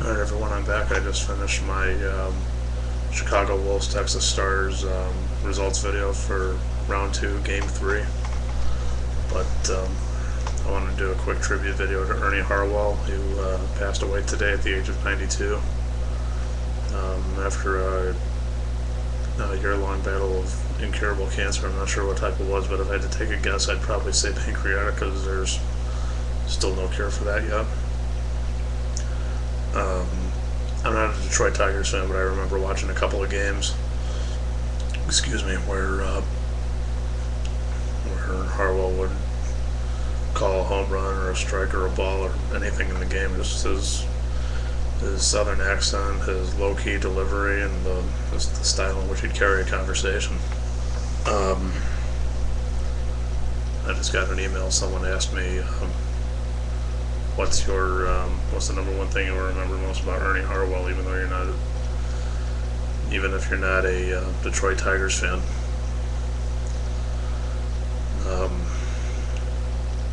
Alright everyone, I'm back. I just finished my Chicago Wolves Texas Stars results video for round 2, game 3. But I want to do a quick tribute video to Ernie Harwell, who passed away today at the age of 92 after a year-long battle of incurable cancer. I'm not sure what type it was, but if I had to take a guess, I'd probably say pancreatic, because there's still no cure for that yet. I'm not a Detroit Tigers fan, but I remember watching a couple of games, where Harwell would call a home run or a strike or a ball or anything in the game. Just his southern accent, his low-key delivery, and the style in which he'd carry a conversation. I just got an email. Someone asked me, what's the number one thing you remember most about Ernie Harwell, even if you're not a Detroit Tigers fan?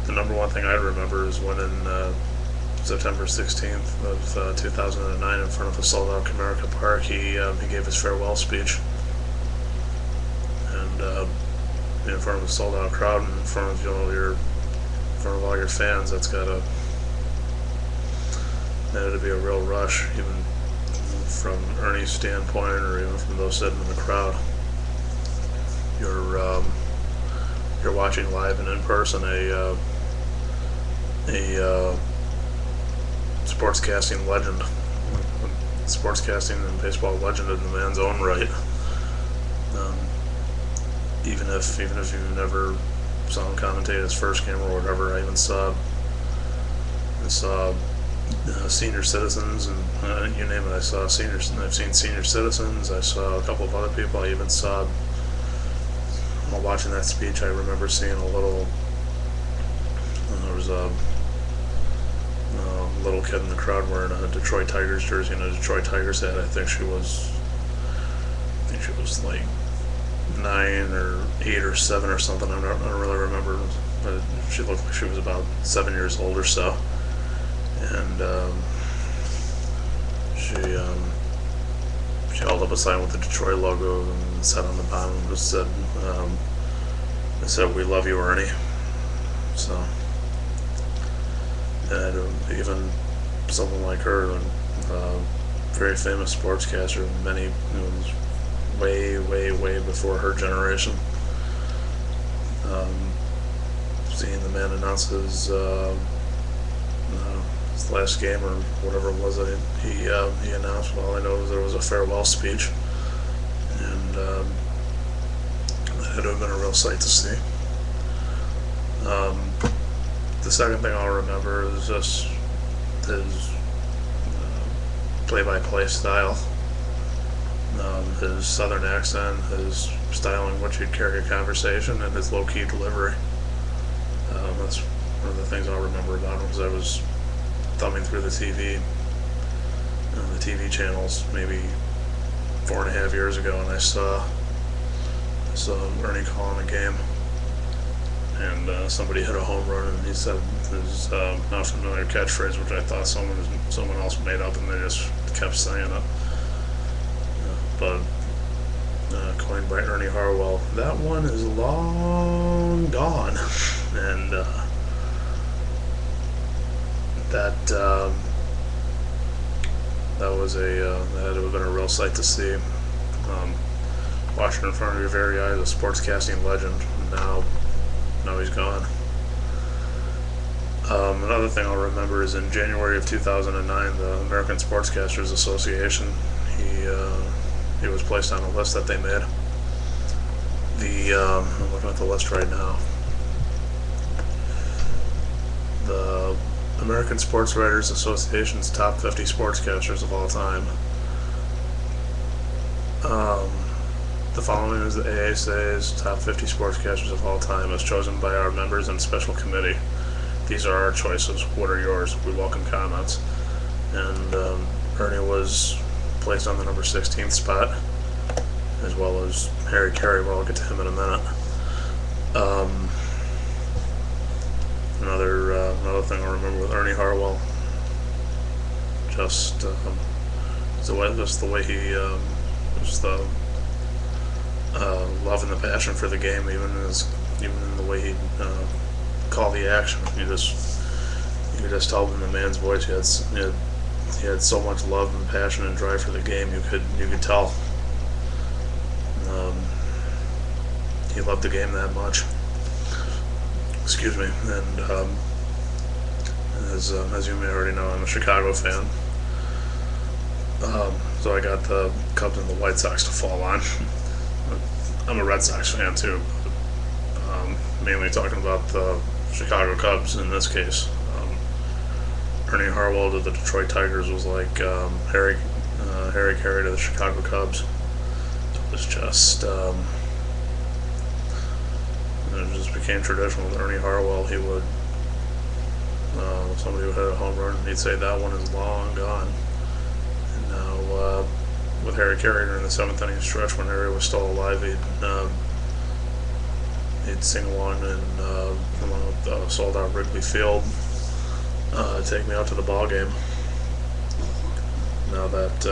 The number one thing I remember is when in September 16th of 2009, in front of a sold-out Comerica Park, he gave his farewell speech, and in front of a sold-out crowd, and in front of all your fans, that had to be a real rush, even from Ernie's standpoint, or even from those sitting in the crowd. You're watching live and in person a sportscasting legend, sportscasting and baseball legend in the man's own right. Even if you never saw him commentate his first game or whatever, I even saw senior citizens, and you name it. I've seen senior citizens. I saw a couple of other people. I even saw, while watching that speech, I remember seeing there was a little kid in the crowd wearing a Detroit Tigers jersey and a Detroit Tigers hat. I think she was like 9 or 8 or 7 or something. I don't really remember, but she looked like she was about 7 years old or so. And she held up a sign with the Detroit logo and said on the bottom, it said, "We love you, Ernie." So, and even someone like her, very famous sportscaster, way before her generation. Seeing the man announce his last game or whatever it was that he announced, well, I know there was a farewell speech, and that had to have been a real sight to see. The second thing I'll remember is just his play-by-play style, his southern accent, his style in which he'd carry a conversation, and his low-key delivery. That's one of the things I'll remember about him, because I was thumbing through the TV channels maybe 4.5 years ago, and I saw Ernie calling a game, and somebody hit a home run, and he said his not familiar catchphrase, which I thought someone else made up, and they just kept saying it. But coined by Ernie Harwell, that one is long gone, and that had to have been a real sight to see. Watching in front of your very eyes, a sportscasting legend. Now he's gone. Another thing I'll remember is in January of 2009, the American Sportscasters Association, he was placed on a list that they made. I'm looking at the list right now. The American Sports Writers Association's top 50 sportscasters of all time. The following is the ASA's top 50 sportscasters of all time, as chosen by our members and special committee. These are our choices. What are yours? We welcome comments. And Ernie was placed on the number 16th spot, as well as Harry Carey, but I'll get to him in a minute. Another thing I remember with Ernie Harwell, just the way he just the love and the passion for the game, even in the way he call the action. You could just tell in the man's voice he had so much love and passion and drive for the game. You could tell he loved the game that much. Excuse me. And as you may already know, I'm a Chicago fan. So I got the Cubs and the White Sox to fall on. I'm a Red Sox fan too, mainly talking about the Chicago Cubs in this case. Ernie Harwell to the Detroit Tigers was like Harry Carey to the Chicago Cubs. It was just it just became traditional with Ernie Harwell. He would somebody would hit a home run and he'd say that one is long gone. And now with Harry Carey during the 7th inning stretch when Harry was still alive, he'd sing along in sold out Wrigley Field, "Take Me Out to the Ball Game." Now that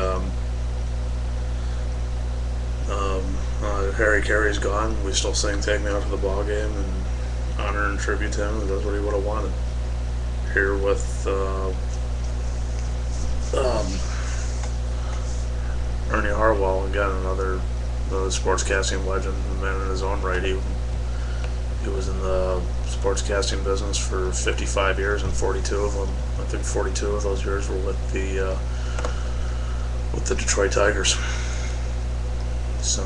Harry Carey's gone, we still sing "Take Me Out to the Ball Game" and honor and tribute to him. That's what he would have wanted. Here with Ernie Harwell, again, another sportscasting legend, a man in his own right. He was in the sportscasting business for 55 years, and 42 of them, I think 42 of those years, were with the Detroit Tigers. So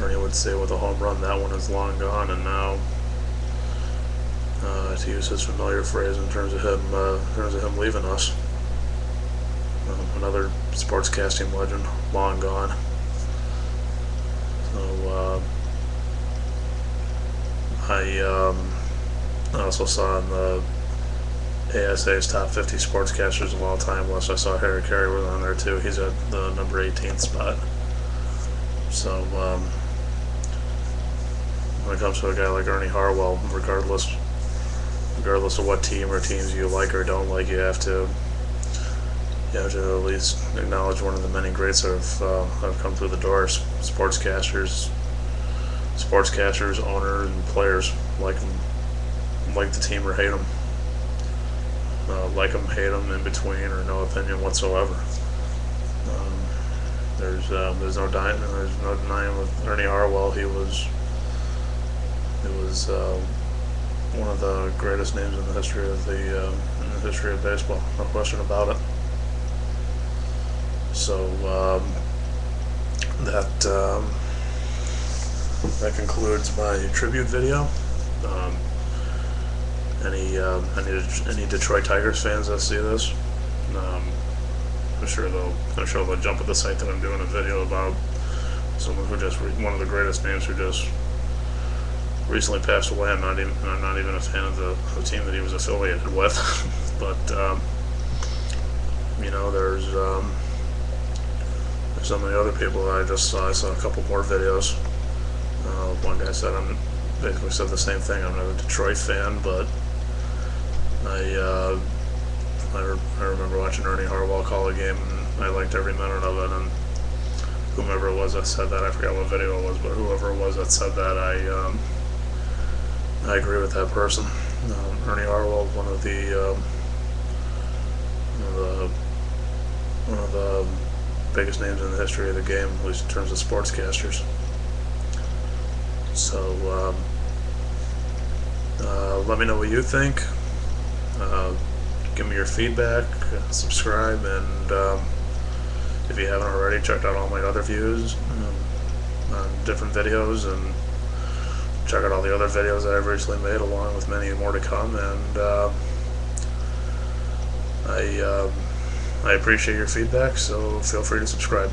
Ernie would say with a home run, that one is long gone, and now, to use his familiar phrase in terms of him leaving us, another sportscasting legend, long gone. So I also saw in the ASA's top 50 sportscasters of all time list, I saw Harry Carey was on there too. He's at the number 18th spot. So when it comes to a guy like Ernie Harwell, regardless of what team or teams you like or don't like, you have to at least acknowledge one of the many greats that have come through the doors. Sportscasters, owners, and players like the team or hate them. Like them, hate them, in between, or no opinion whatsoever. There's no denying with Ernie Harwell. He was one of the greatest names in the history of baseball. No question about it. So that concludes my tribute video. Any Detroit Tigers fans that see this, I'm sure they'll jump at the sight that I'm doing a video about someone who one of the greatest names who just recently passed away. I'm not even a fan of the team that he was affiliated with, but there's so many other people that I saw a couple more videos. One guy basically said the same thing. I'm not a Detroit fan, but I remember watching Ernie Harwell call a game, and I liked every minute of it. And whomever it was that said that, I forgot what video it was, but whoever it was that said that, I agree with that person. Ernie Harwell, one of the biggest names in the history of the game, at least in terms of sportscasters. So let me know what you think. Give me your feedback, subscribe, and if you haven't already, check out all my other views on different videos, and check out all the other videos that I've recently made, along with many more to come. And I appreciate your feedback, so feel free to subscribe.